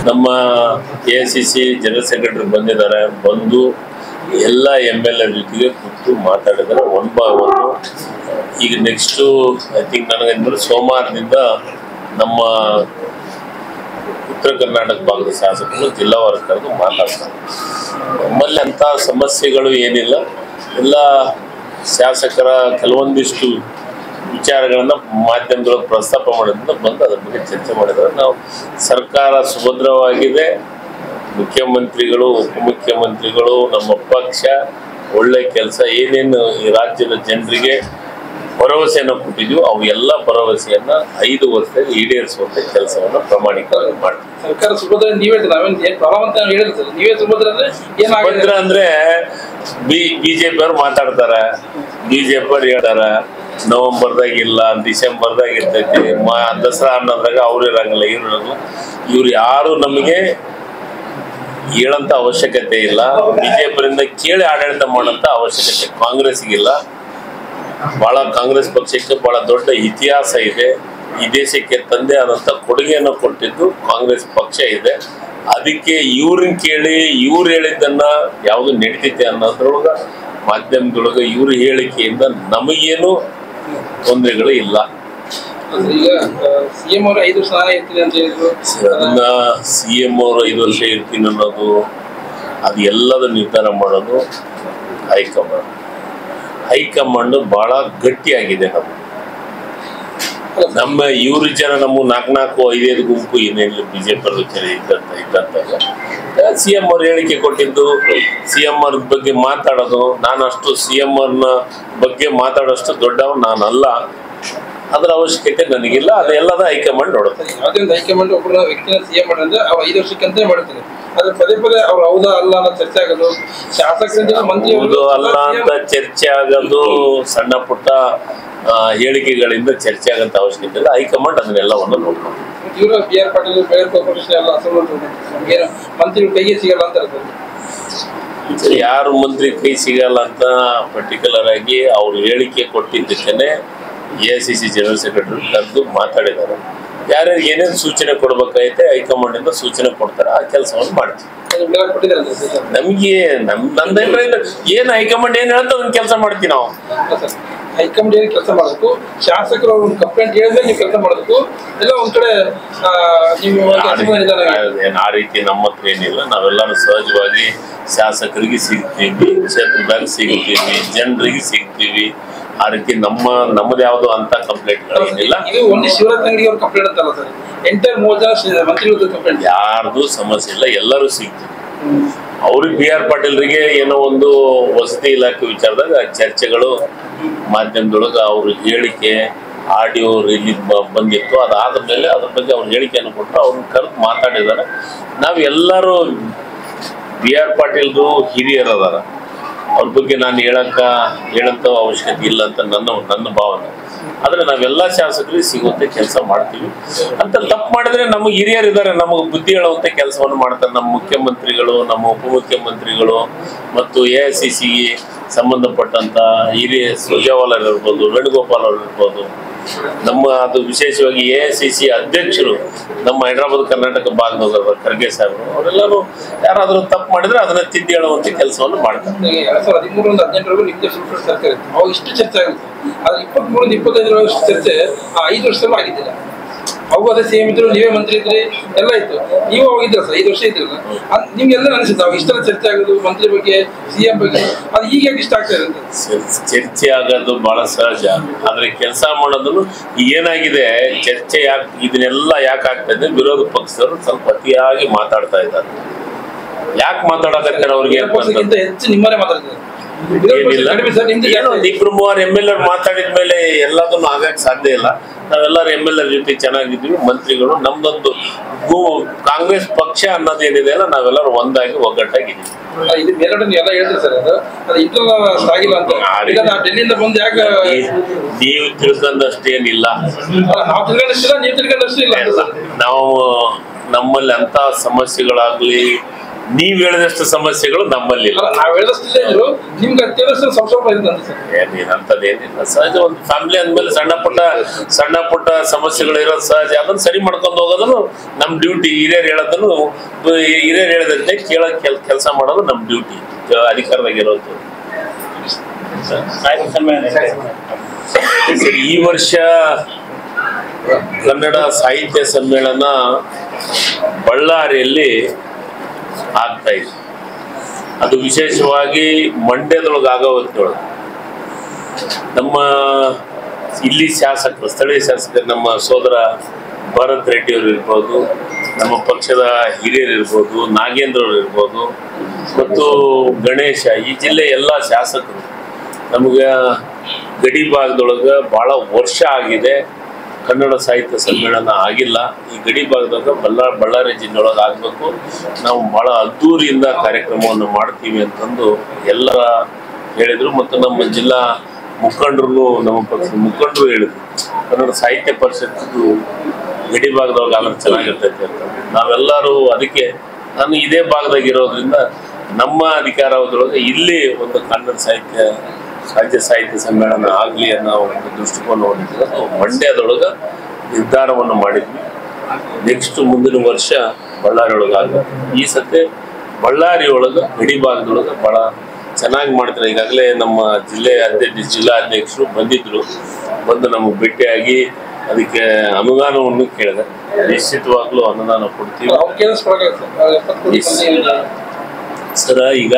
ನಮ್ಮ AICC general secretary ಬಂದಿದ್ದಾರೆ. ಬಂದು ಎಲ್ಲ MLA ಜೊತೆಗೆ ಕೂತು ಮಾತಾಡಿದ್ದಾರೆ ಒನ್ ಬೈ ಒನ್. ಈಗ ನೆಕ್ಸ್ಟು ಐ ಥಿಂಕ್ ನನಗೆ ಸೋಮವಾರದಿಂದ ನಮ್ಮ ಉತ್ತರ ಕರ್ನಾಟಕ ಭಾಗದ ಶಾಸಕರು ಜಿಲ್ಲಾವಾರು ಕರೆದು ಮಾತಾಡ್ತಾರೆ. ನಮ್ಮಲ್ಲಿ ಅಂಥ ಸಮಸ್ಯೆಗಳು ಏನಿಲ್ಲ. ಎಲ್ಲ ಶಾಸಕರ ಕೆಲವೊಂದಿಷ್ಟು ವಿಚಾರಗಳನ್ನ ಮಾಧ್ಯಮದೊಳಗೆ ಪ್ರಸ್ತಾಪ ಮಾಡೋದ್ರಿಂದ ಬಂದು ಅದ್ರ ಬಗ್ಗೆ ಚರ್ಚೆ ಮಾಡಿದ್ದಾರೆ. ನಾವು ಸರ್ಕಾರ ಸುಭದ್ರವಾಗಿದೆ. ಮುಖ್ಯಮಂತ್ರಿಗಳು, ಉಪಮುಖ್ಯಮಂತ್ರಿಗಳು, ನಮ್ಮ ಪಕ್ಷ ಒಳ್ಳೆ ಕೆಲಸ ಏನೇನು ಈ ರಾಜ್ಯದ ಜನರಿಗೆ ಭರವಸೆಯನ್ನು ಕೊಟ್ಟಿದ್ವಿ ಅವು ಎಲ್ಲ ಭರವಸೆಯನ್ನ 5 ವರ್ಷದಲ್ಲಿ ಈಡೇರಿಸುವಂತ ಕೆಲಸವನ್ನ ಪ್ರಾಮಾಣಿಕವಾಗಿ ಮಾಡ್ತೀವಿ. ಸರ್ಕಾರ ಸುಭದ್ರ ಸುಭದ್ರ ಅಂದ್ರೆ ಬಿಜೆಪಿ ಅವ್ರು ಮಾತಾಡ್ತಾರೆ, ಬಿಜೆಪಿ ಅವ್ರು ಹೇಳ್ತಾರ ನವೆಂಬರ್ದಾಗ ಇಲ್ಲ, ಡಿಸೆಂಬರ್ದಾಗ ಇರ್ತೈತಿ, ದಸರಾ ಅನ್ನೋದ್ರಾಗ ಅವ್ರು ಇರಂಗಿಲ್ಲ, ಇವ್ರು ಇರಂಗಿಲ್ಲ. ಇವ್ರು ಯಾರು ನಮಗೆ ಹೇಳಂತ ಅವಶ್ಯಕತೆ ಇಲ್ಲ. ಬಿಜೆಪಿಯಿಂದ ಕೇಳಿ ಆಡಳಿತ ಮಾಡೋಂಥ ಅವಶ್ಯಕತೆ ಕಾಂಗ್ರೆಸ್ಗಿಲ್ಲ. ಬಹಳ ಕಾಂಗ್ರೆಸ್ ಪಕ್ಷಕ್ಕೆ ಬಹಳ ದೊಡ್ಡ ಇತಿಹಾಸ ಇದೆ. ಈ ದೇಶಕ್ಕೆ ತಂದೆ ಆದಂತ ಕೊಡುಗೆಯನ್ನು ಕೊಟ್ಟಿದ್ದು ಕಾಂಗ್ರೆಸ್ ಪಕ್ಷ ಇದೆ. ಅದಕ್ಕೆ ಇವ್ರನ್ನ ಕೇಳಿ ಇವ್ರು ಹೇಳಿದ್ದನ್ನ ಯಾವುದು ನಡೀತೈತೆ ಅನ್ನೋದ್ರೊಳಗ ಮಾಧ್ಯಮದೊಳಗ ಇವ್ರ ಹೇಳಿಕೆಯಿಂದ ನಮಗೇನು ತೊಂದರೆಗಳು ಇಲ್ಲ. ಈಗ ಸಿಎಂ ಅವರು 5 ವರ್ಷ ಇರ್ತೀನಿ ಅಂತ ಹೇಳಿದ್ರು. ಅದನ್ನ CM ಅವರು 5 ವರ್ಷ ಇರ್ತೀನಿ ಅನ್ನೋದು ಅದು ಎಲ್ಲದ ನಿರ್ಧಾರ ಮಾಡೋದು ಹೈಕಮಾಂಡ್. ಹೈಕಮಾಂಡ್ ಬಹಳ ಗಟ್ಟಿಯಾಗಿದೆ. ನಮ್ಮ ಇವ್ರ ಜನ ನಮ್ಮ 4-5 ಗುಂಪು ಏನೇನು ಬಿಜೆಪಿ ಇದ್ದಂತಾಗ CM ಅವ್ರ ಹೇಳಿಕೆ ಕೊಟ್ಟಿದ್ದು, CM ಅವ್ರ ಬಗ್ಗೆ ಮಾತಾಡೋದು, ನಾನು ಅಷ್ಟು CM ಅವ್ರನ್ನ ಬಗ್ಗೆ ಮಾತಾಡೋಷ್ಟು ದೊಡ್ಡವ ನಾನಲ್ಲ, ಅದರ ಅವಶ್ಯಕತೆ ನನಗಿಲ್ಲ. ಅದೆಲ್ಲದ ಹೈಕಮಾಂಡ್ ನೋಡುತ್ತೆ. ಯಾವುದೇ ಒಂದು ಹೈಕಮಾಂಡ್ ಒಬ್ಬರ ವ್ಯಕ್ತಿನ CM ಮಾಡಿದ್ರೆ ಅವ್ರು 5 ವರ್ಷಕ್ಕಂತ ಮಾಡ್ತಾರೆ. ಅದ್ರ ಪದೇ ಪದೇ ಅವ್ರು ಹೌದಾ ಅಲ್ಲ ಅನ್ನೋ ಚರ್ಚೆ ಆಗೋದು, ಶಾಸಕರಿಂದ ಮಂತ್ರಿ ಹೌದು ಅಲ್ಲ ಅಂತ ಚರ್ಚೆ ಆಗೋದು, ಸಣ್ಣ ಪುಟ್ಟ ಹೇಳಿಕೆಗಳಿಂದ ಚರ್ಚೆ ಆಗಂತ ಅವಶ್ಯಕತೆ ಇಲ್ಲ. ಹೈಕಮಾಂಡ್ ಅದನ್ನೆಲ್ಲವನ್ನು ನೋಡ್ಕೊಂಡು ಇವರು BR ಪಾಟೀಲ್ ಮೇಯರ್ ಕಾರ್ಪೊರೇಷನ್ ಎಲ್ಲ ಏನು ಮಂತ್ರಿ ಕೈಗೆ ಸಿಗಲ್ಲ ಅಂತ ಹೇಳ್ತಾರೆ. ಯಾರು ಮಂತ್ರಿ ಕೈ ಸಿಗಲ್ಲ ಅಂತ ಪರ್ಟಿಕ್ಯುಲರ್ ಆಗಿ ಅವ್ರು ಹೇಳಿಕೆ ಕೊಟ್ಟಿದ್ದಕ್ಕೇನೆ AICC ಜನರಲ್ ಸೆಕ್ರೆಟರಿ ಕರೆದು ಮಾತಾಡಿದ್ದಾರೆ. ಯಾರ್ಯಾರಿಗೆ ಏನೇನು ಸೂಚನೆ ಕೊಡ್ಬೇಕಾಗೈತೆ ಹೈಕಮಾಂಡ್ ಇಂದ ಸೂಚನೆ ಕೊಡ್ತಾರೆ, ಆ ಕೆಲಸವನ್ನು ಮಾಡ್ತೀವಿ. ನಮ್ಗೆ ನಂದೇನ್ರ ಏನ್ ಹೈಕಮಾಂಡ್ ಏನ್ ಹೇಳ್ತಾ ಅದನ್ನ ಕೆಲಸ ಮಾಡ್ತೀವಿ ನಾವು. ಹೈಕಮಾಂಡ್ ಏನ್ ಕೆಲಸ ಮಾಡಬೇಕು, ಶಾಸಕರು ಅವ್ರ ಕಂಪ್ಲೇಂಟ್ ಹೇಳಿದ್ರೆ ನೀವು ಕೆಲಸ ಮಾಡಬೇಕು. ಎಲ್ಲ ಒಂದ್ ಕಡೆ ಆ ರೀತಿ ನಮ್ಮ ಹತ್ರ ಏನಿಲ್ಲ. ನಾವೆಲ್ಲರೂ ಸಹಜವಾಗಿ ಶಾಸಕರಿಗೆ ಸಿಗ್ತೀವಿ, ಕ್ಷೇತ್ರದಾಗ ಸಿಗ್ತೀವಿ, ಜನರಿಗೆ ಸಿಗ್ತೀವಿ. ಆ ರೀತಿ ನಮ್ಮದು ಯಾವ್ದು ಅಂತ ಕಂಪ್ಲೇಂಟ್ಗಳೇನಿಲ್ಲ. ಯಾರ್ದು ಸಮಸ್ಯೆ ಇಲ್ಲ, ಎಲ್ಲರೂ ಸಿಗ್ತೀವಿ. ಅವ್ರಿಗೆ BR ಪಾಟೀಲ್ರಿಗೆ ಏನೋ ಒಂದು ವಸತಿ ಇಲಾಖೆ ವಿಚಾರದಾಗ ಚರ್ಚೆಗಳು ಮಾಧ್ಯಮದೊಳಗ ಅವ್ರ ಹೇಳಿಕೆ ಆಡಿಯೋ ರಿಲೀಸ್ ಬಂದಿತ್ತು. ಅದಾದ ಮೇಲೆ ಅದ್ರ ಬಗ್ಗೆ ಅವ್ರ ಹೇಳಿಕೆಯನ್ನು ಕೊಟ್ಟರು, ಅವ್ರನ್ನ ಕರೆದು ಮಾತಾಡಿದ್ದಾರೆ. ನಾವು ಎಲ್ಲರೂ BR ಪಾಟೀಲ್ರು ಹಿರಿಯರು ಅದಾರ, ಅವ್ರ ಬಗ್ಗೆ ನಾನು ಹೇಳಂತ ಅವಶ್ಯಕತೆ ಇಲ್ಲ ಅಂತ ನನ್ನ ಭಾವನೆ. ಆದ್ರೆ ನಾವೆಲ್ಲ ಶಾಸಕರಿಗೆ ಸಿಗುವಂತೆ ಕೆಲಸ ಮಾಡ್ತೀವಿ. ಅಂತ ತಪ್ಪು ಮಾಡಿದ್ರೆ ನಮಗೆ ಹಿರಿಯರು ಇದ್ದಾರೆ, ನಮಗೆ ಬುದ್ಧಿ ಹೇಳುವಂತೆ ಕೆಲಸವನ್ನು ಮಾಡ್ತಾರೆ. ನಮ್ಮ ಮುಖ್ಯಮಂತ್ರಿಗಳು, ನಮ್ಮ ಉಪಮುಖ್ಯಮಂತ್ರಿಗಳು ಮತ್ತು AICCಗೆ ಸಂಬಂಧಪಟ್ಟಂತ ಹಿರಿಯ ಸುರ್ಜೇವಾಲಾ ಇರ್ಬೋದು, ವೇಣುಗೋಪಾಲ್ ಅವರು ಇರ್ಬೋದು, ನಮ್ಮ ಅದು ವಿಶೇಷವಾಗಿ AICC ಅಧ್ಯಕ್ಷರು ನಮ್ಮ ಹೈದರಾಬಾದ್ ಕರ್ನಾಟಕ ಭಾಗದ ಖರ್ಗೆ ಸಾಹೇಬರು, ಅವರೆಲ್ಲರೂ ಯಾರಾದ್ರೂ ತಪ್ಪು ಮಾಡಿದ್ರೆ ಅದನ್ನ ತಿದ್ದಿ ಹೇಳುವಂತ ಕೆಲಸವನ್ನು ಮಾಡ್ತಾರೆ. 2013-2018 ನಿಮ್ದೇ ಸರ್ಕಾರ ಇತ್ತು, ಅವಾಗ ಇಷ್ಟು ಚರ್ಚೆ ಆಗುತ್ತೆ. ಆದ್ರೆ 23-25 ಚರ್ಚೆ 5 ವರ್ಷದಲ್ಲೂ ಆಗಿದ್ದಿಲ್ಲ. ಅವು ಅದೇ CM ಇದ್ರು, ನೀವೇ ಮಂತ್ರಿ ಇದ್ರಿ, ಎಲ್ಲ ಇತ್ತು. ನೀವು ಹೋಗಿದ್ರ ಸರ್ 5 ವರ್ಷ ಇದ್ರಲ್ಲ, ನಿಮ್ಗೆಲ್ಲ ಅನಿಸುತ್ತೆ ಅವಾಗ ಇಷ್ಟೆಲ್ಲ ಚರ್ಚೆ ಆಗೋದು ಮಂತ್ರಿ ಬಗ್ಗೆ, CM ಬಗ್ಗೆ, ಅದು ಈಗ ಯಾಕೆ ಇಷ್ಟ ಆಗ್ತಾ ಇರುತ್ತೆ? ಚರ್ಚೆ ಆಗೋದು ಬಹಳ ಸಹಜ. ಆದ್ರೆ ಕೆಲಸ ಮಾಡೋದನ್ನು ಏನಾಗಿದೆ, ಚರ್ಚೆ ಇದನ್ನೆಲ್ಲ ಯಾಕೆ ಆಗ್ತದೆ, ವಿರೋಧ ಪಕ್ಷದವರು ಸ್ವಲ್ಪ ಅತಿಯಾಗಿ ಮಾತಾಡ್ತಾ ಇದ್ದಾರೆ. ಯಾಕೆ ಮಾತಾಡಕತ್ತಾರೆ ಅವ್ರಿಗೆ ಹೆಚ್ಚು ನಿಮ್ಮನೆ ಮಾತಾಡ್ತಾರೆ. ಏನಿಲ್ಲ, 2-3 MLA ಮಾತಾಡಿದ ಮೇಲೆ ಎಲ್ಲದನ್ನು ಆಗಕ್ಕೆ ಸಾಧ್ಯ ಇಲ್ಲ. ನಾವೆಲ್ಲರೂ MLA ಜೊತೆ ಚೆನ್ನಾಗಿದ್ವಿ, ಮಂತ್ರಿಗಳು. ನಮ್ದೊಂದು ಕಾಂಗ್ರೆಸ್ ಪಕ್ಷ ಪಕ್ಷ ಅನ್ನೋದೇನಿದೆ ಅಲ್ಲ ನಾವೆಲ್ಲರೂ ಒಂದಾಗಿ ಒಗ್ಗಟ್ಟಾಗಿದ್ದೀವಿ. ಇದು ಮೇಲ್ಗಡೆ ಎಲ್ಲ ಹೇಳ್ತೀರಿ ಸರ್, ಅದು ಇಂಟರ್ನಲ್ ಆಗಿಲ್ಲ ಅಂತ. ಈಗ ನಾವು ಡೆಲ್ಲಿಯಿಂದ ಬಂದು ಯಾಕೆ ನೀವು ತಿಳ್ಕೊಂಡಷ್ಟೇನಿಲ್ಲ, ನಾವು ತಿಳ್ಕೊಂಡಷ್ಟಿಲ್ಲ, ನೀವು ತಿಳ್ಕೊಂಡಷ್ಟು ಇಲ್ಲ. ನಾವು ನಮ್ಮಲ್ಲಿ ಅಂತ ಸಮಸ್ಯೆಗಳಾಗ್ಲಿ ನೀವ್ ಹೇಳಿದಷ್ಟು ಸಮಸ್ಯೆಗಳು ನಮ್ಮಲ್ಲಿ ಇಲ್ಲ. ನಾವ್ ಹೇಳಿದಷ್ಟಿಲ್ಲ ಇದ್ರು ನಿಮ್ಗೆ ಅತ್ಯವಶ್ಯ ಸಂಕ್ಷೋಭ ಇರ್ತದೆ ಸರ್. ಏನಿಲ್ಲ, ಸಹಜ. ಒಂದು ಫ್ಯಾಮಿಲಿ ಅಂದ್ಮೇಲೆ ಸಣ್ಣ ಪುಟ್ಟ ಸಮಸ್ಯೆಗಳು ಇರೋದು ಸಹಜ. ಅದನ್ನ ಸರಿ ಮಾಡ್ಕೊಂಡು ಹೋಗೋದನ್ನು ನಮ್ ಡ್ಯೂಟಿ. ಹಿರಿಯರು ಹೇಳಿದಂತೆ ಕೆಲಸ ಮಾಡೋದು ನಮ್ ಡ್ಯೂಟಿ, ಅಧಿಕಾರದಾಗಿರೋದು. ಈ ವರ್ಷ ಕನ್ನಡ ಸಾಹಿತ್ಯ ಸಮ್ಮೇಳನ ಬಳ್ಳಾರಿಯಲ್ಲಿ ಆಗ್ತಾ ಇದೆ. ಅದು ವಿಶೇಷವಾಗಿ ಮಂಡ್ಯದೊಳಗೆ ಆಗೋ ಹೊತ್ತಿನೊಳಗೆ ನಮ್ಮ ಇಲ್ಲಿ ಶಾಸಕರು, ಸ್ಥಳೀಯ ಶಾಸಕರು, ನಮ್ಮ ಸೋದರ ಭರತ್ ರೆಡ್ಡಿ ಅವರು ಇರ್ಬೋದು, ನಮ್ಮ ಪಕ್ಷದ ಹಿರಿಯರು ಇರ್ಬೋದು, ನಾಗೇಂದ್ರ ಅವರು ಇರ್ಬೋದು, ಮತ್ತು ಗಣೇಶ, ಈ ಜಿಲ್ಲೆ ಎಲ್ಲ ಶಾಸಕರು ನಮಗೆ ಗಡಿ ಭಾಗದೊಳಗೆ ಭಾಳ ವರ್ಷ ಆಗಿದೆ ಕನ್ನಡ ಸಾಹಿತ್ಯ ಸಮ್ಮೇಳನ ಆಗಿಲ್ಲ. ಈ ಗಡಿ ಭಾಗದಾಗ ಬಳ್ಳಾರಿ ಜಿಲ್ಲೆಯೊಳಗೆ ಆಗಬೇಕು, ನಾವು ಭಾಳ ಅದ್ದೂರಿಯಿಂದ ಕಾರ್ಯಕ್ರಮವನ್ನು ಮಾಡ್ತೀವಿ ಅಂತಂದು ಎಲ್ಲರ ಹೇಳಿದರು. ಮತ್ತು ನಮ್ಮ ಜಿಲ್ಲಾ ಮುಖಂಡರು, ನಮ್ಮ ಪಕ್ಷದ ಮುಖಂಡರು ಹೇಳಿದ್ರು, ಕನ್ನಡ ಸಾಹಿತ್ಯ ಪರಿಷತ್ತು ಗಡಿ ಭಾಗದೊಳಗೆ ಆದ್ರೆ ಚೆನ್ನಾಗಿರ್ತೈತೆ ಅಂತ. ನಾವೆಲ್ಲರೂ ಅದಕ್ಕೆ, ನಾನು ಇದೇ ಭಾಗದಾಗಿರೋದ್ರಿಂದ ನಮ್ಮ ಅಧಿಕಾರದೊಳಗೆ ಇಲ್ಲಿ ಒಂದು ಕನ್ನಡ ರಾಜ್ಯ ಸಾಹಿತ್ಯ ಸಮ್ಮೇಳನ ಆಗಲಿ ಅನ್ನೋ ಒಂದು ದೃಷ್ಟಿಕೋನ ಹೊಂದಿದ್ದು ಮಂಡ್ಯದೊಳಗೆ ನಿರ್ಧಾರವನ್ನು ಮಾಡಿದ್ವಿ. ನೆಕ್ಸ್ಟ್ ಮುಂದಿನ ವರ್ಷ ಬಳ್ಳಾರಿ ಒಳಗೆ ಆಗಬೇಕು. ಈ ಸತಿ ಬಳ್ಳಾರಿ ಒಳಗೆ ಗಡಿ ಭಾಗದೊಳಗೆ ಭಾಳ ಚೆನ್ನಾಗಿ ಮಾಡ್ತಾರೆ. ಈಗಾಗಲೇ ನಮ್ಮ ಜಿಲ್ಲಾಧ್ಯಕ್ಷರು ಬಂದು ನಮಗೆ ಭೇಟಿಯಾಗಿ ಅದಕ್ಕೆ ಅನುದಾನವನ್ನು ಕೇಳಿದೆ. ನಿಶ್ಚಿತವಾಗ್ಲೂ ಅನುದಾನ ಕೊಡ್ತೀವಿ ಸರ. ಈಗ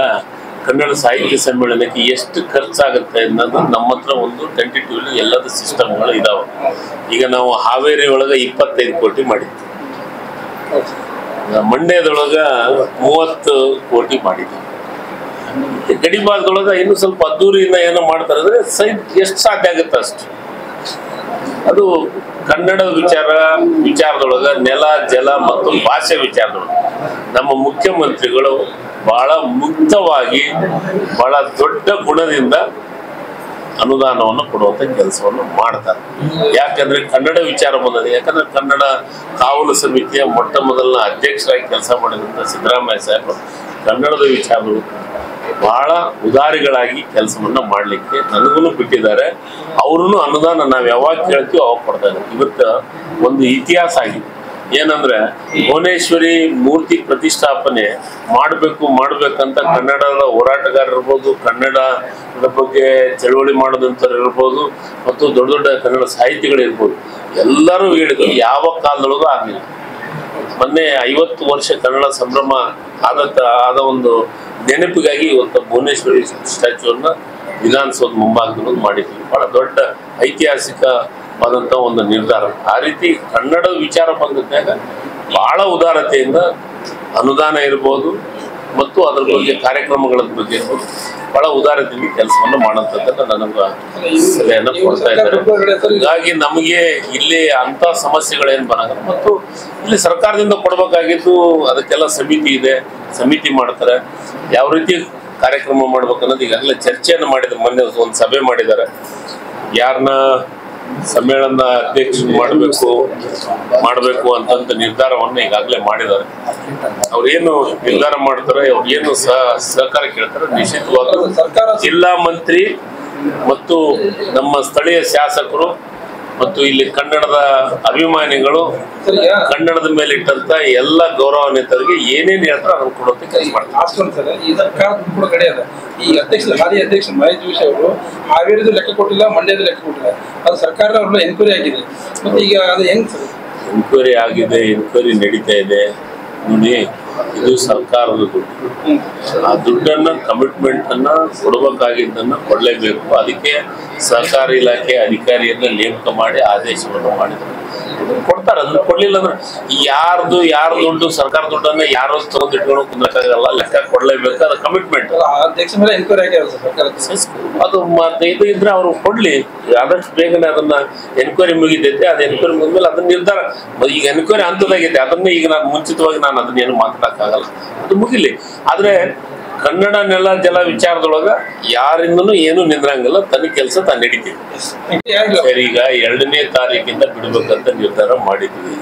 ಕನ್ನಡ ಸಾಹಿತ್ಯ ಸಮ್ಮೇಳನಕ್ಕೆ ಎಷ್ಟು ಖರ್ಚಾಗುತ್ತೆ ಅನ್ನೋದು ನಮ್ಮ ಹತ್ರ ಒಂದು ಟೆಂಟೇಟಿವ್ಲಿ ಎಲ್ಲದ ಸಿಸ್ಟಮ್ಗಳು ಇದಾವೆ. ಈಗ ನಾವು ಹಾವೇರಿ ಒಳಗೆ 25 ಕೋಟಿ ಮಾಡಿದ್ವಿ, ಮಂಡ್ಯದೊಳಗೆ 30 ಕೋಟಿ ಮಾಡಿದ್ವಿ. ಗಡಿ ಭಾಗದೊಳಗೆ ಇನ್ನು ಸ್ವಲ್ಪ ಅದ್ದೂರಿಯಿಂದ ಏನೋ ಮಾಡ್ತಾರೆ ಅಂದ್ರೆ ಎಷ್ಟು ಸಾಧ್ಯ ಆಗುತ್ತೆ ಅಷ್ಟು. ಅದು ಕನ್ನಡ ವಿಚಾರದೊಳಗೆ ನೆಲ, ಜಲ ಮತ್ತು ಭಾಷೆ ವಿಚಾರದೊಳಗೆ ನಮ್ಮ ಮುಖ್ಯಮಂತ್ರಿಗಳು ಬಹಳ ಮುಕ್ತವಾಗಿ ಬಹಳ ದೊಡ್ಡ ಗುಣದಿಂದ ಅನುದಾನವನ್ನು ಕೊಡುವಂತ ಕೆಲಸವನ್ನು ಮಾಡ್ತಾರೆ. ಯಾಕಂದ್ರೆ ಕನ್ನಡ ವಿಚಾರ ಬಂದಿದೆ. ಯಾಕಂದ್ರೆ ಕನ್ನಡ ಕಾವಲು ಸಮಿತಿಯ ಮೊಟ್ಟ ಮೊದಲನ ಅಧ್ಯಕ್ಷರಾಗಿ ಕೆಲಸ ಮಾಡಿದಂತ ಸಿದ್ದರಾಮಯ್ಯ ಸಾಹೇಬರು ಕನ್ನಡದ ವಿಚಾರಗಳು ಬಹಳ ಉದಾರಿಗಳಾಗಿ ಕೆಲಸವನ್ನ ಮಾಡ್ಲಿಕ್ಕೆ ನನಗೂ ಬಿಟ್ಟಿದ್ದಾರೆ. ಅವ್ರೂ ಅನುದಾನ ನಾವು ಯಾವಾಗ ಕೇಳ್ತೀವೋ ಅವಾಗ ಕೊಡ್ತಾ ಇದ್ದಾರೆ. ಇವತ್ತು ಒಂದು ಇತಿಹಾಸ ಆಗಿದೆ. ಏನಂದ್ರೆ ಭುವನೇಶ್ವರಿ ಮೂರ್ತಿ ಪ್ರತಿಷ್ಠಾಪನೆ ಮಾಡ್ಬೇಕಂತ ಕನ್ನಡದ ಹೋರಾಟಗಾರರು ಇರ್ಬೋದು, ಕನ್ನಡದ ಬಗ್ಗೆ ಚಳವಳಿ ಮಾಡೋದಂತವ್ರು ಇರ್ಬೋದು, ಮತ್ತು ದೊಡ್ಡ ದೊಡ್ಡ ಕನ್ನಡ ಸಾಹಿತಿಗಳಿರ್ಬೋದು, ಎಲ್ಲರೂ ಹೇಳಿದ್ರು. ಯಾವ ಕಾಲದೊಳಗೂ ಆಗಲಿಲ್ಲ. ಮೊನ್ನೆ 50 ವರ್ಷ ಕನ್ನಡ ಸಂಭ್ರಮ ಆದ ಒಂದು ನೆನಪಿಗಾಗಿ ಇವತ್ತು ಭುವನೇಶ್ವರಿ ಸ್ಟ್ಯಾಚ್ಯೂನ್ನ ವಿಧಾನಸೌಧ ಮುಂಭಾಗದಲ್ಲಿ ಮಾಡಿದ್ವಿ. ಬಹಳ ದೊಡ್ಡ ಐತಿಹಾಸಿಕವಾದಂಥ ಒಂದು ನಿರ್ಧಾರ. ಆ ರೀತಿ ಕನ್ನಡದ ವಿಚಾರ ಬಂದಾಗ ಬಹಳ ಉದಾರತೆಯಿಂದ ಅನುದಾನ ಇರ್ಬೋದು ಮತ್ತು ಅದರ ಬಗ್ಗೆ ಕಾರ್ಯಕ್ರಮಗಳ ಬಗ್ಗೆ ಇರ್ಬೋದು ಬಹಳ ಉದಾರತೆಯಿಂದ ಕೆಲಸವನ್ನು ಮಾಡೋಂಥದ್ದನ್ನು ನನಗೆ ಸಲಹೆಯನ್ನು ಕೊಡ್ತಾ ಇದ್ದಾರೆ. ಹೀಗಾಗಿ ನಮಗೆ ಇಲ್ಲಿ ಅಂಥ ಸಮಸ್ಯೆಗಳೇನು ಬರಲ್ಲ. ಮತ್ತು ಇಲ್ಲಿ ಸರ್ಕಾರದಿಂದ ಕೊಡಬೇಕಾಗಿದ್ದು ಅದಕ್ಕೆಲ್ಲ ಸಮಿತಿ ಇದೆ, ಸಮಿತಿ ಮಾಡ್ತಾರೆ. ಯಾವ ರೀತಿ ಕಾರ್ಯಕ್ರಮ ಮಾಡ್ಬೇಕನ್ನೋದು ಈಗಾಗಲೇ ಚರ್ಚೆಯನ್ನು ಮಾಡಿದ್ರು. ಮೊನ್ನೆ ಒಂದು ಸಭೆ ಮಾಡಿದ್ದಾರೆ. ಯಾರನ್ನ ಸಮ್ಮೇಳನ ಅಧ್ಯಕ್ಷ ಮಾಡಬೇಕು ಅಂತಂತ ನಿರ್ಧಾರವನ್ನು ಈಗಾಗಲೇ ಮಾಡಿದ್ದಾರೆ. ಅವ್ರೇನು ನಿರ್ಧಾರ ಮಾಡ್ತಾರೆ, ಅವ್ರೇನು ಸಹಕಾರ ಕೇಳ್ತಾರೆ, ನಿಶ್ಚಿತವಾಗ್ಲೂ ಜಿಲ್ಲಾ ಮಂತ್ರಿ ಮತ್ತು ನಮ್ಮ ಸ್ಥಳೀಯ ಶಾಸಕರು ಮತ್ತು ಇಲ್ಲಿ ಕನ್ನಡದ ಅಭಿಮಾನಿಗಳು ಕನ್ನಡದ ಮೇಲೆ ಇಟ್ಟಂತ ಎಲ್ಲ ಗೌರವಾನ್ವಿತರಿಗೆ ಏನೇನು ಹೇಳ್ತಾರೆ ಅದನ್ನು ಕೊಡುವಂತ ಕೆಲಸ ಮಾಡ್ತಾರೆ. ಈ ಸರ್ಕಾರದ ಕೂಡ ಕಡೆ ಅದ. ಈ ಹಾಲಿ ಅಧ್ಯಕ್ಷ ಮಹೇಶ್ ಜೋಶಿ ಅವರು ಹಾವೇರಿದು ಲೆಕ್ಕ ಕೊಟ್ಟಿಲ್ಲ, ಮಂಡ್ಯದ ಲೆಕ್ಕ ಕೊಟ್ಟಿಲ್ಲ. ಅದು ಸರ್ಕಾರ ಅವ್ರನ್ನ ಎನ್ಕ್ವೈರಿ ಆಗಿದೆ. ಮತ್ತೆ ಈಗ ಅದು ಹೆಂಗ್ ಸರ್? ಎನ್ಕ್ವೈರಿ ಆಗಿದೆ, ಎನ್ಕ್ವೈರಿ ನಡೀತಾ ಇದೆ. ನೋಡಿ, ಇದು ಸರ್ಕಾರದ ದುಡ್ಡು. ಆ ದುಡ್ಡನ್ನ ಕಮಿಟ್ಮೆಂಟ್ ಅನ್ನ ಕೊಡಬೇಕಾಗಿದ್ದನ್ನ ಕೊಡಲೇಬೇಕು. ಅದಕ್ಕೆ ಸಹಕಾರ ಇಲಾಖೆ ಅಧಿಕಾರಿಯನ್ನ ನೇಮಕ ಮಾಡಿ ಆದೇಶವನ್ನು ಮಾಡಿದ್ರು. ಕೊಡ್ತಾ ಕೊಡ್ತಾರೆ. ಅದನ್ನ ಕೊಡ್ಲಿಲ್ಲ ಅಂದ್ರೆ ಯಾರ ದುಡ್ಡು ಸರ್ಕಾರ ದುಡ್ಡನ್ನ ಯಾರು ತಗೊಂಡ್ ಇಟ್ಕೊಂಡು ಕುಂದಕ್ಕಾಗಲ್ಲ, ಲೆಕ್ಕ ಕೊಡ್ಲೇಬೇಕು, ಅದು ಕಮಿಟ್ಮೆಂಟ್. ಅಧ್ಯಕ್ಷ ಮೇಲೆ ಎನ್ಕ್ವೈರಿ ಆಗಿರಲ್ಲ ಸರ್ಕಾರ. ಅದು ಇದು ಇದ್ರೆ ಅವ್ರು ಕೊಡ್ಲಿ, ಆದಷ್ಟು ಬೇಗನೆ ಅದನ್ನ ಎನ್ಕ್ವೈರಿ ಮುಗಿದೈತೆ. ಅದು ಎನ್ಕ್ವೈರಿ ಮುಗಿದ್ಮೇಲೆ ಅದನ್ನ ನಿರ್ಧಾರ, ಈಗ ಎನ್ಕ್ವೈರಿ ಹಂತದಾಗೈತೆ, ಅದನ್ನ ಈಗ ನಾನು ಮುಂಚಿತವಾಗಿ ನಾನು ಅದನ್ನ ಏನು ಮಾತಾಡಕ್ಕಾಗಲ್ಲ, ಅದು ಮುಗಿಲಿ. ಆದ್ರೆ ಕನ್ನಡ ನೆಲ ಜಲ ವಿಚಾರದೊಳಗ ಯಾರಿಂದನೂ ಏನು ನಿಂದ್ರಂಗಿಲ್ಲ, ತನ್ನ ಕೆಲಸ ತಾನು ನಡೀತೀವಿ. ಸರಿ, ಈಗ 2ನೇ ತಾರೀಕಿಂದ ಬಿಡ್ಬೇಕಂತ ನಿರ್ಧಾರ ಮಾಡಿದ್ವಿ.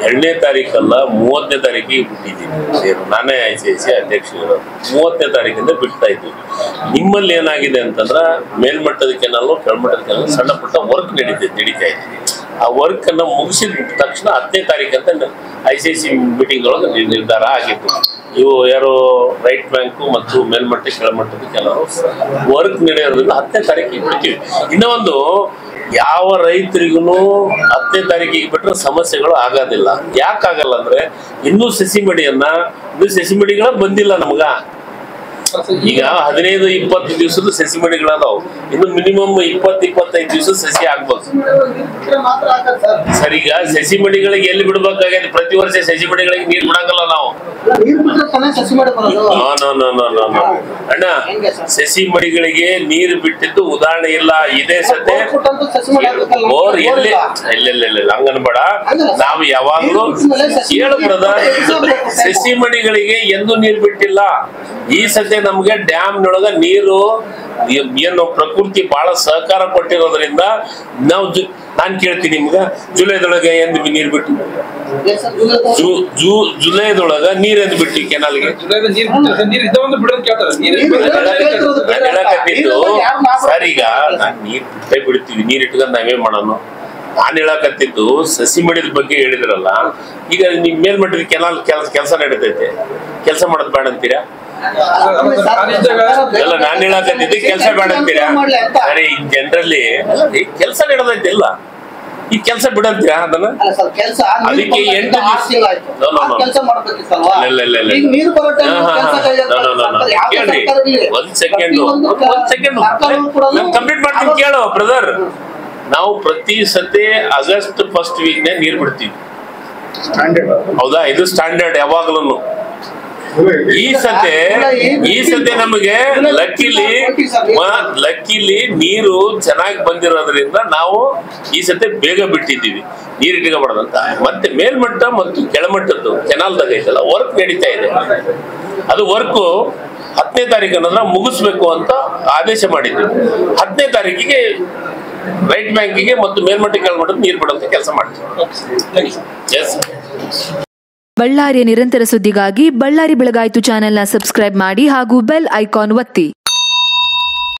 2ನೇ ತಾರೀಕಲ್ಲ, 30ನೇ ತಾರೀಕಿಗೆ ಬಿಟ್ಟಿದ್ದೀವಿ. ನಾನೇ ICIC ಅಧ್ಯಕ್ಷ ಇರೋದು. 30ನೇ ತಾರೀಕಿಂದ ಬಿಡ್ತಾ ಇದ್ವಿ. ನಿಮ್ಮಲ್ಲಿ ಏನಾಗಿದೆ ಅಂತಂದ್ರ ಮೇಲ್ಮಟ್ಟದ ಕೆನಾಲು ಕೆಳಮಟ್ಟದ ಕೆನಾಲು ಸಣ್ಣ ಪುಟ್ಟ ವರ್ಕ್ ನಡೀತಾ ಇದೆ. ಆ ವರ್ಕ್ ಅನ್ನ ಮುಗಿಸಿದ ತಕ್ಷಣ 10ನೇ ತಾರೀಕಂತ ICIC ಮೀಟಿಂಗ್ ಒಳಗೆ ನಿರ್ಧಾರ ಆಗಿತ್ತು. ಇವು ಯಾರು ರೈಟ್ ಬ್ಯಾಂಕು ಮತ್ತು ಮೇಲ್ಮಟ್ಟ ಕೆಳಮಟ್ಟದ ಕೆಲವು ವರ್ಕ್ ನಡೆಯೋದ್ರಿಂದ 10ನೇ ತಾರೀಕಿಗೆ ಬಿಡ್ತೀವಿ. ಇನ್ನೊಂದು, ಯಾವ ರೈತರಿಗೂ 10ನೇ ತಾರೀಕಿಗೆ ಬಿಟ್ರೆ ಸಮಸ್ಯೆಗಳು ಆಗೋದಿಲ್ಲ. ಯಾಕಾಗಲ್ಲ ಅಂದ್ರೆ ಇನ್ನೂ ಸಸಿ ಮಡಿಗಳ ಬಂದಿಲ್ಲ ನಮ್ಗ. ಈಗ 15-20 ದಿವಸದ ಸಸಿ ಮಡಿಗಳದಾವ್, ಇನ್ನು ಮಿನಿಮಮ್ 20-25 ದಿವಸ ಸಸಿ ಆಗ್ಬೇಕು. ಸರ್, ಈಗ ಸಸಿ ಮಡಿಗಳಿಗೆ ಎಲ್ಲಿ ಬಿಡ್ಬೇಕಾಗಿದೆ? ಪ್ರತಿ ವರ್ಷ ಸಸಿ ಮಡಿಗಳಿಗೆ ನೀರ್ ಬಿಡಂಗಲ್ಲ ನಾವು. ಅಣ್ಣ, ಸಸಿ ಮಡಿಗಳಿಗೆ ನೀರು ಬಿಟ್ಟಿದ್ದು ಉದಾಹರಣೆ ಇಲ್ಲ. ಇದೇ ಸತೆ ಬೋರ್ ಎಲ್ಲಿ ಇಲ್ಲ ಹಂಗನ್ಬೇಡ. ನಾವು ಯಾವಾಗ್ಲೂ ಕೇಳು ಬ್ರದರ್, ಸಸಿ ಮಡಿಗಳಿಗೆ ಎಂದೂ ನೀರು ಬಿಟ್ಟಿಲ್ಲ. ಈ ಸತೆ ನಮ್ಗೆ ಡ್ಯಾಮ್ನೊಳಗ ನೀರು ಏನು ಪ್ರಕೃತಿ ಬಹಳ ಸಹಕಾರ ಕೊಟ್ಟಿರೋದ್ರಿಂದ ನಾವು ನಾನ್ ಕೇಳ್ತೀನಿ ನಿಮ್ಗ, ಜುಲೈದೊಳಗೆ ಎಂದು ನೀರ್ ಬಿಟ್ಟು ಜುಲೈದೊಳಗ ನೀರ್ ಎಂದು ಬಿಟ್ಟು ಕೆನಾಲ್ಗೆ ಸರ್, ಈಗ ನಾನ್ ನೀರ್ ಬಿಟ್ಟೇ ಬಿಡ್ತೀವಿ. ನೀರ್ ಇಟ್ಕೊಂಡ್ ನಾವೇ ಮಾಡೋಣ. ನಾನ್ ಹೇಳಕತ್ತಿದ್ದು ಸಸಿ ಮಡಿದ ಬಗ್ಗೆ ಹೇಳಿದ್ರಲ್ಲ. ಈಗ ನಿಮ್ ಮೇಲ್ಮಟ್ಟದ ಕೆನಾಲ್ ಕೆಲಸ ನಡೀತೈತೆ, ಕೆಲಸ ಮಾಡೋದ್ ಬೇಡ ಅಂತೀರಾ? ಎಲ್ಲ ನಾನ್ ಹೇಳಕತ್ತಿದ್ದೆ ಕೆಲಸ ಬೇಡ ಅಂತೀರಾ? ಸರಿ, ಜನರಲ್ಲಿ ಕೆಲಸ ನಡೆದೈತಿಲ್ಲ, ಈ ಕೆಲಸ ಬಿಡಂತೀರಾ? ಅದನ್ನ ಅದಕ್ಕೆ 8 ಕೇಳ್ರಿ, ಒಂದ್ ಸೆಕೆಂಡ್ ಕಂಪ್ಲೀಟ್ ಮಾಡ್ತೀನಿ ಕೇಳು ಬ್ರದರ್. ನಾವು ಪ್ರತಿ ಸತಿ ಆಗಸ್ಟ್ ಫಸ್ಟ್ ವೀಕ್ ನೀರ್ ಬಿಡ್ತೀವಿ, ಹೌದಾ? ಇದು ಸ್ಟ್ಯಾಂಡರ್ಡ್ ಯಾವಾಗ್ಲೂ. ಈ ಸತೆ ನಮಗೆ ಲಕ್ಕಿಲಿ ನೀರು ಚೆನ್ನಾಗಿ ಬಂದಿರೋದ್ರಿಂದ ನಾವು ಈ ಸತೆ ಬೇಗ ಬಿಟ್ಟಿದ್ದೀವಿ, ನೀರು ಇಟ್ಕೋಬಾರ್ದಂತ. ಮತ್ತೆ ಮೇಲ್ಮಟ್ಟ ಮತ್ತು ಕೆಳಮಟ್ಟದ್ದು ಕೆನಾಲ್ದಾಗ ಐತಲ್ಲ ವರ್ಕ್ ನಡೀತಾ ಇದೆ. ಅದು ವರ್ಕ್ 10ನೇ ತಾರೀಕು ಅನ್ನೋದ್ರ ಮುಗಿಸ್ಬೇಕು ಅಂತ ಆದೇಶ ಮಾಡಿದ್ವಿ. 10ನೇ ತಾರೀಕಿಗೆ ರೈಟ್ ಬ್ಯಾಂಕಿಗೆ ಮತ್ತು ಮೇಲ್ಮಟ್ಟ ಕೆಳಮಟ್ಟದ ನೀರು ಬಿಡುವಂತ ಕೆಲಸ ಮಾಡ್ತೀವಿ. ಬಳ್ಳಾರಿಯ ನಿರಂತರ ಸುದ್ದಿಗಾಗಿ ಬಳ್ಳಾರಿ ಬೆಳಗಾಯಿತು ಚಾನೆಲ್ನ ಸಬ್ಸ್ಕ್ರೈಬ್ ಮಾಡಿ ಹಾಗೂ ಬೆಲ್ ಐಕಾನ್ ಒತ್ತಿ.